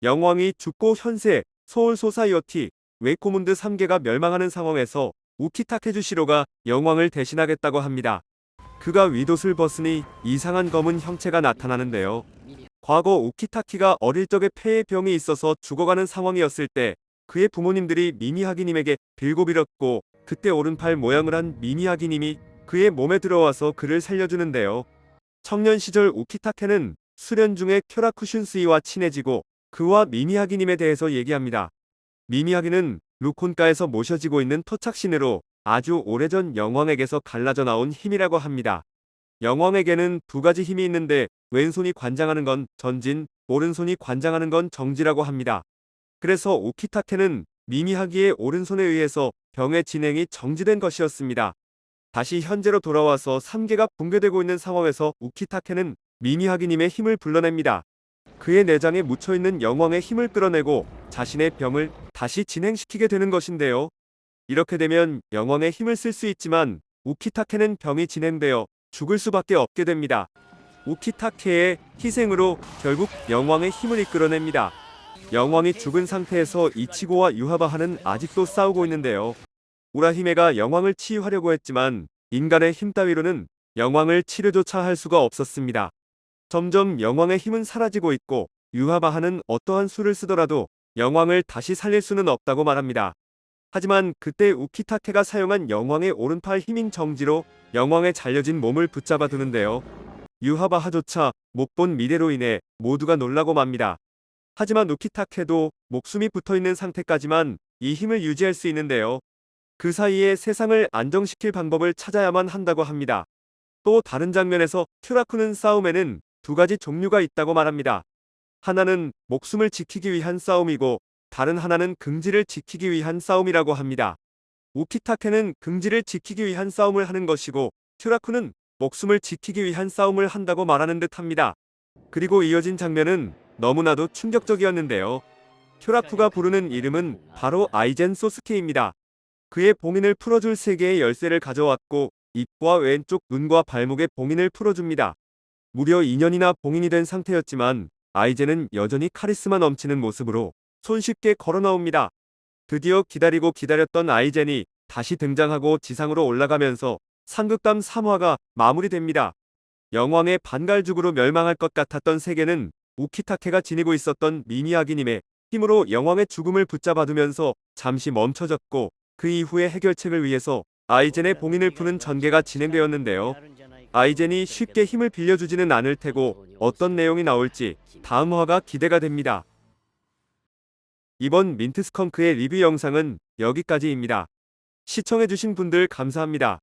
영왕이 죽고 현세, 소울 소사이어티, 웨이코문드 3개가 멸망하는 상황에서 우키타케주시로가 영왕을 대신하겠다고 합니다. 그가 윗옷을 벗으니 이상한 검은 형체가 나타나는데요. 과거 우키타키가 어릴 적에 폐에 병이 있어서 죽어가는 상황이었을 때 그의 부모님들이 미미하기님에게 빌고 빌었고, 그때 오른팔 모양을 한 미미하기님이 그의 몸에 들어와서 그를 살려주는데요. 청년 시절 우키타케는 수련 중에 쿄라쿠슌스이와 친해지고 그와 미미하기님에 대해서 얘기합니다. 미미하기는 루콘가에서 모셔지고 있는 토착신으로 아주 오래전 영왕에게서 갈라져 나온 힘이라고 합니다. 영왕에게는 두 가지 힘이 있는데 왼손이 관장하는 건 전진, 오른손이 관장하는 건 정지라고 합니다. 그래서 우키타케는 미미하기의 오른손에 의해서 병의 진행이 정지된 것이었습니다. 다시 현재로 돌아와서 3개가 붕괴되고 있는 상황에서 우키타케는 미미하기님의 힘을 불러냅니다. 그의 내장에 묻혀있는 영왕의 힘을 끌어내고 자신의 병을 다시 진행시키게 되는 것인데요. 이렇게 되면 영왕의 힘을 쓸 수 있지만 우키타케는 병이 진행되어 죽을 수밖에 없게 됩니다. 우키타케의 희생으로 결국 영왕의 힘을 이끌어냅니다. 영왕이 죽은 상태에서 이치고와 유하바하는 아직도 싸우고 있는데요. 우라히메가 영왕을 치유하려고 했지만 인간의 힘 따위로는 영왕을 치료조차 할 수가 없었습니다. 점점 영왕의 힘은 사라지고 있고 유하바하는 어떠한 수를 쓰더라도 영왕을 다시 살릴 수는 없다고 말합니다. 하지만 그때 우키타케가 사용한 영왕의 오른팔 힘인 정지로 영왕의 잘려진 몸을 붙잡아 두는데요. 유하바하조차 못 본 미래로 인해 모두가 놀라고 맙니다. 하지만 우키타케도 목숨이 붙어있는 상태까지만 이 힘을 유지할 수 있는데요. 그 사이에 세상을 안정시킬 방법을 찾아야만 한다고 합니다. 또 다른 장면에서 큐라쿠는 싸움에는 두 가지 종류가 있다고 말합니다. 하나는 목숨을 지키기 위한 싸움이고 다른 하나는 긍지를 지키기 위한 싸움이라고 합니다. 우키타케는 긍지를 지키기 위한 싸움을 하는 것이고 큐라쿠는 목숨을 지키기 위한 싸움을 한다고 말하는 듯합니다. 그리고 이어진 장면은 너무나도 충격적이었는데요. 큐라쿠가 부르는 이름은 바로 아이젠 소스케입니다. 그의 봉인을 풀어줄 3개의 열쇠를 가져왔고 입과 왼쪽 눈과 발목의 봉인을 풀어줍니다. 무려 2년이나 봉인이 된 상태였지만 아이젠은 여전히 카리스마 넘치는 모습으로 손쉽게 걸어 나옵니다. 드디어 기다리고 기다렸던 아이젠이 다시 등장하고 지상으로 올라가면서 상극담 3화가 마무리됩니다. 영왕의 반갈죽으로 멸망할 것 같았던 세계는 우키타케가 지니고 있었던 미미하기님의 힘으로 영왕의 죽음을 붙잡아두면서 잠시 멈춰졌고, 그 이후의 해결책을 위해서 아이젠의 봉인을 푸는 전개가 진행되었는데요. 아이젠이 쉽게 힘을 빌려주지는 않을 테고 어떤 내용이 나올지 다음 화가 기대가 됩니다. 이번 민트스컹크의 리뷰 영상은 여기까지입니다. 시청해주신 분들 감사합니다.